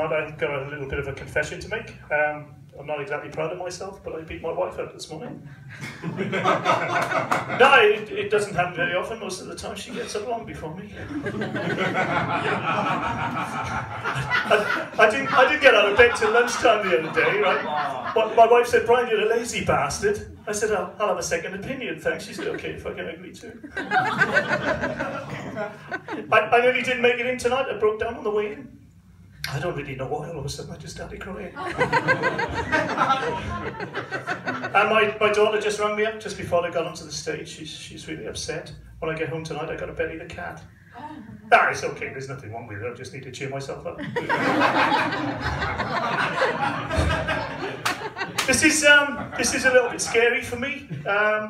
I've got a little bit of a confession to make. I'm not exactly proud of myself, but I beat my wife up this morning. No, it doesn't happen very often. Most of the time she gets up long before me. I didn't get out of bed till lunchtime the other day, right? My wife said, "Brian, you're a lazy bastard." I said, I'll have a second opinion, thanks. She said, "Okay, if I can agree to." I nearly didn't make it in tonight. I broke down on the way in. I don't really know why, all of a sudden I just started crying. And my daughter just rang me up just before I got onto the stage. She's really upset. When I get home tonight, I've got to bury the cat. Ah, it's okay, there's nothing wrong with it, I just need to cheer myself up. This is a little bit scary for me. I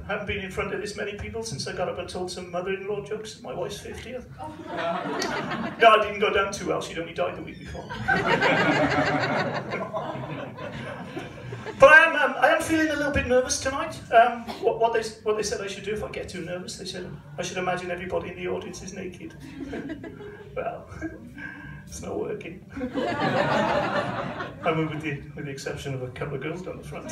haven't been in front of this many people since I got up and told some mother-in-law jokes at my wife's 50th. No, I didn't go down too well, she'd only died the week before. But I am feeling a little bit nervous tonight. What they said I should do if I get too nervous, they said I should imagine everybody in the audience is naked. Well, it's not working. I mean, with the exception of a couple of girls down the front.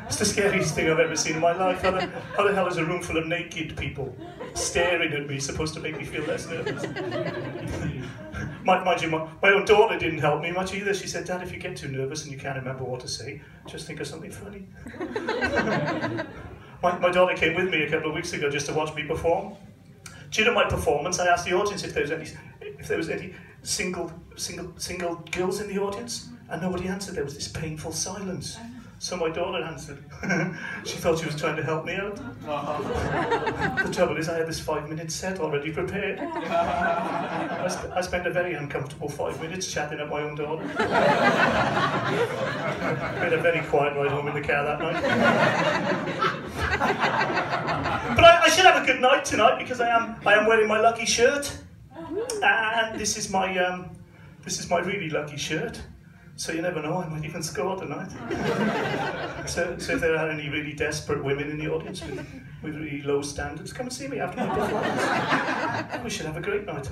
It's the scariest thing I've ever seen in my life. How the hell is a room full of naked people staring at me supposed to make me feel less nervous? Mind you, my own daughter didn't help me much either. She said, "Dad, if you get too nervous and you can't remember what to say, just think of something funny." My daughter came with me a couple of weeks ago just to watch me perform. During my performance, I asked the audience if there was any single girls in the audience, and nobody answered. There was this painful silence. So my daughter answered. She thought she was trying to help me out. The trouble is I had this 5-minute set already prepared. I spent a very uncomfortable 5 minutes chatting at my own daughter. We had a very quiet ride home in the car that night. But I should have a good night tonight because I am wearing my lucky shirt. And this is my really lucky shirt. So you never know, I might even score tonight. So if there are any really desperate women in the audience with really low standards, come and see me after my performance. We should have a great night.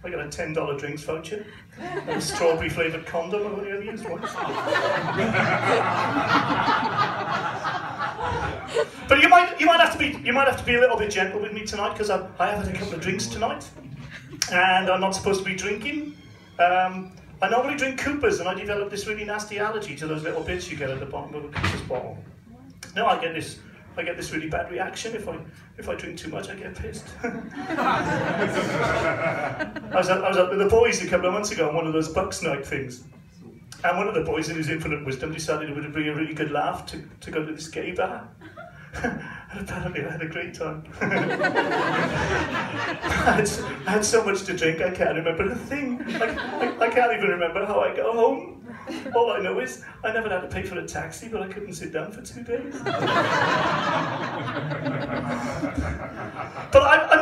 I got a $10 drinks voucher, a strawberry flavoured condom. I've only ever used once. But you might have to be a little bit gentle with me tonight because I have had a couple of drinks tonight, and I'm not supposed to be drinking. I normally drink Coopers, and I developed this really nasty allergy to those little bits you get at the bottom of a Cooper's bottle. Now I get this really bad reaction if I drink too much. I get pissed. I was up with the boys a couple of months ago on one of those Bucks night things, and one of the boys, in his infinite wisdom, decided it would bring a really good laugh to go to this gay bar. And apparently I had a great time. I had so much to drink I can't remember a thing. I can't even remember how I got home. All I know is I never had to pay for a taxi, but I couldn't sit down for 2 days. But I'm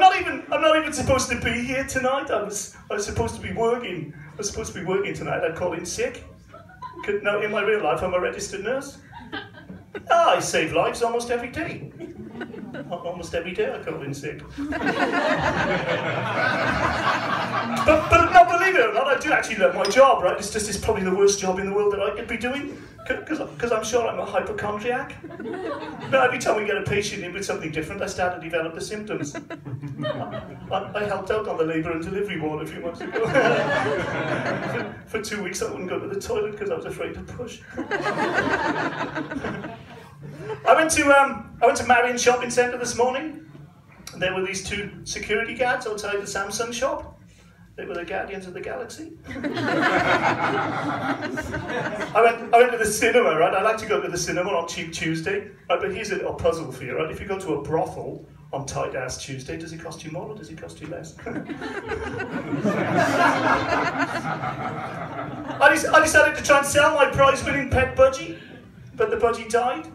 not even supposed to be here tonight. I was supposed to be working. I was supposed to be working tonight. I'd call in sick. Now in my real life I'm a registered nurse. I save lives almost every day. Almost every day I call in sick. But no, believe it or not, I do actually love my job, right? It's probably the worst job in the world that I could be doing, because I'm sure I'm a hypochondriac. Now, every time we get a patient in with something different, I start to develop the symptoms. I helped out on the labour and delivery ward a few months ago. For 2 weeks I wouldn't go to the toilet because I was afraid to push. I went to Marion Shopping Centre this morning. And there were these 2 security guards outside the Samsung shop. They were the Guardians of the Galaxy. I went to the cinema, right? I like to go to the cinema on Cheap Tuesday. Right, but here's a little puzzle for you, right? If you go to a brothel on Tight Ass Tuesday, does it cost you more or does it cost you less? I decided to try and sell my prize-winning pet budgie, but the budgie died.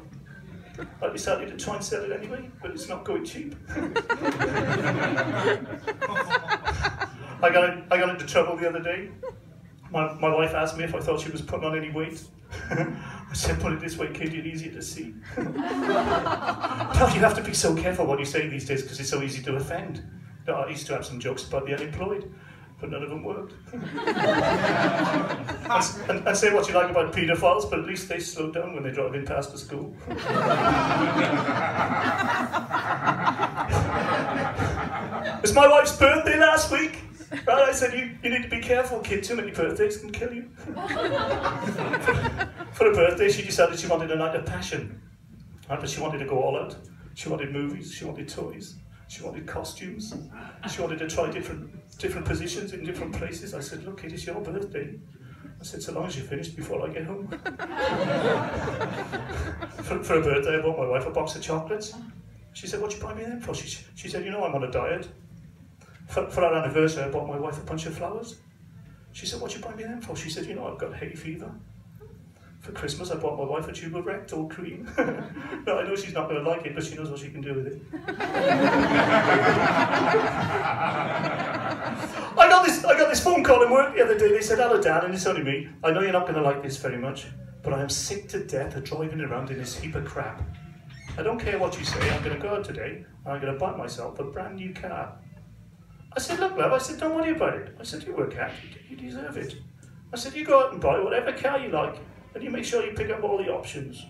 I decided to try and sell it anyway, but it's not going cheap. I got into trouble the other day. My wife asked me if I thought she was putting on any weight. I said, put it this way, kid, you're easier to see. You have to be so careful what you say these days because it's so easy to offend. I used to have some jokes about the unemployed. but none of them worked. and say what you like about paedophiles, but at least they slow down when they drive in past the school. It was my wife's birthday last week. Right, I said, you need to be careful, kid, too many birthdays can kill you. For her birthday, she decided she wanted a night of passion. Right, but she wanted to go all out. She wanted movies, she wanted toys, she wanted costumes, she wanted to try different positions in different places. I said, look, kid, it's your birthday. I said, so long as you're finished before I get home. For her birthday, I bought my wife a box of chocolates. She said, what'd you buy me them for? She said, you know I'm on a diet. For our anniversary, I bought my wife a bunch of flowers. She said, what'd you buy me them for? She said, you know I've got hay fever. For Christmas, I bought my wife a tube of Rectal cream. No, I know she's not going to like it, but she knows what she can do with it. I got this phone call in work the other day. They said, hello, Dan, and it's only me. I know you're not going to like this very much, but I am sick to death of driving around in this heap of crap. I don't care what you say. I'm going to go out today, and I'm going to buy myself a brand new car. I said, look, love, I said, don't worry about it. I said, you work hard, you deserve it. I said, you go out and buy whatever car you like, and you make sure you pick up all the options.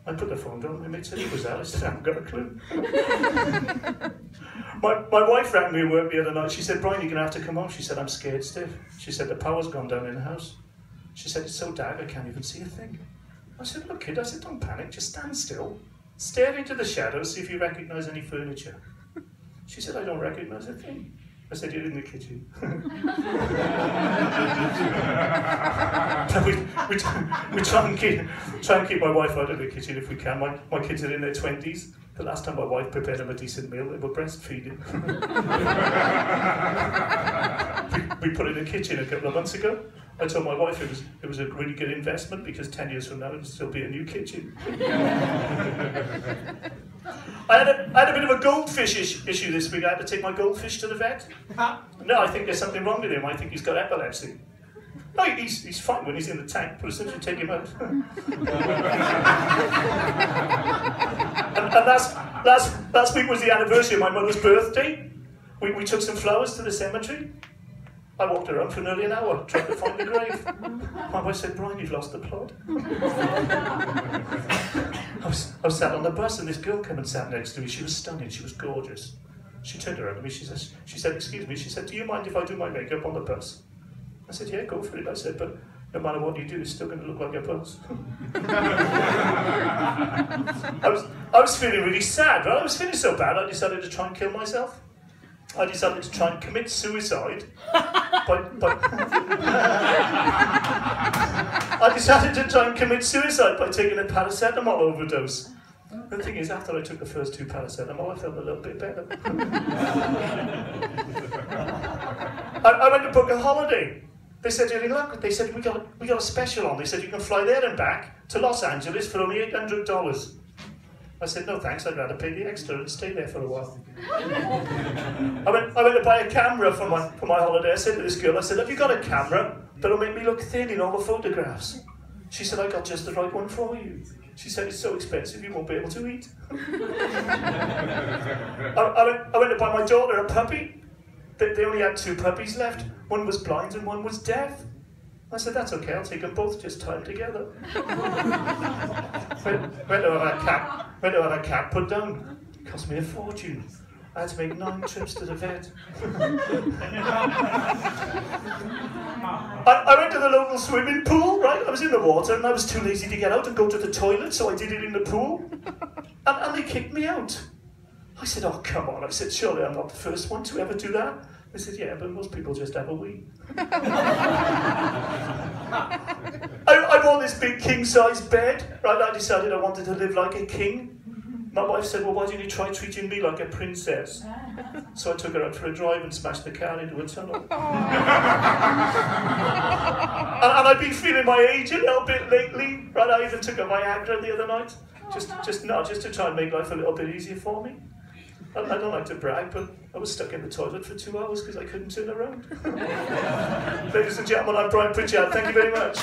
I put the phone down, my mate said he was out. I said, I haven't got a clue. my wife rang me at work the other night. She said, Brian, you're going to have to come home. She said, I'm scared stiff. She said, the power's gone down in the house. She said, it's so dark, I can't even see a thing. I said, look, kid, I said, don't panic, just stand still. Stare into the shadows, see if you recognise any furniture. She said, I don't recognise a thing. I said, you're in the kitchen. we try and keep my wife out of the kitchen if we can. My kids are in their 20s. The last time my wife prepared them a decent meal, they were breastfeeding. we put it in the kitchen a couple of months ago. I told my wife it was a really good investment because 10 years from now it'll still be a new kitchen. I had a bit of a goldfish issue this week. I had to take my goldfish to the vet. No, I think there's something wrong with him. I think he's got epilepsy. No, he's fine when he's in the tank, but as soon as you take him out. and last week was the anniversary of my mother's birthday. We took some flowers to the cemetery. I walked around for nearly an hour trying to find the grave. My wife said, Brian, you've lost the plot. I was sat on the bus and this girl came and sat next to me. She was stunning, she was gorgeous. She turned around to me, she said, excuse me, she said, do you mind if I do my makeup on the bus? I said, yeah, go for it. I said, but no matter what you do, it's still going to look like a bus. I was feeling really sad, right? I was feeling so bad I decided to try and kill myself. I decided to try and commit suicide I decided to try and commit suicide by taking a paracetamol overdose. The thing is, after I took the first 2 paracetamol, I felt a little bit better. I went to book a holiday. They said, you're in luck. They said, we got a special on. They said, you can fly there and back to Los Angeles for only $800. I said, no thanks, I'd rather pay the extra and stay there for a while. I went to buy a camera for my holiday. I said to this girl, I said, have you got a camera that'll make me look thin in all the photographs? She said, I got just the right one for you. She said, it's so expensive you won't be able to eat. I went to buy my daughter a puppy. They only had 2 puppies left. One was blind and one was deaf. I said, that's okay, I'll take them both, just tie them together. Went to have a cat put down. It cost me a fortune. I had to make 9 trips to the vet. I went to the local swimming pool, right? I was in the water and I was too lazy to get out and go to the toilet, so I did it in the pool. And they kicked me out. I said, oh, come on. I said, surely I'm not the first one to ever do that. They said, yeah, but most people just have a wee. I bought this big king-size bed, right? I decided I wanted to live like a king. My wife said, well, why didn't you try treating me like a princess? So I took her out for a drive and smashed the car into a tunnel. And I've been feeling my age a little bit lately, right? I even took a Viagra the other night, just to try and make life a little bit easier for me. I don't like to brag, but I was stuck in the toilet for 2 hours because I couldn't turn around. Ladies and gentlemen, I'm Taff Pritchard. Thank you very much.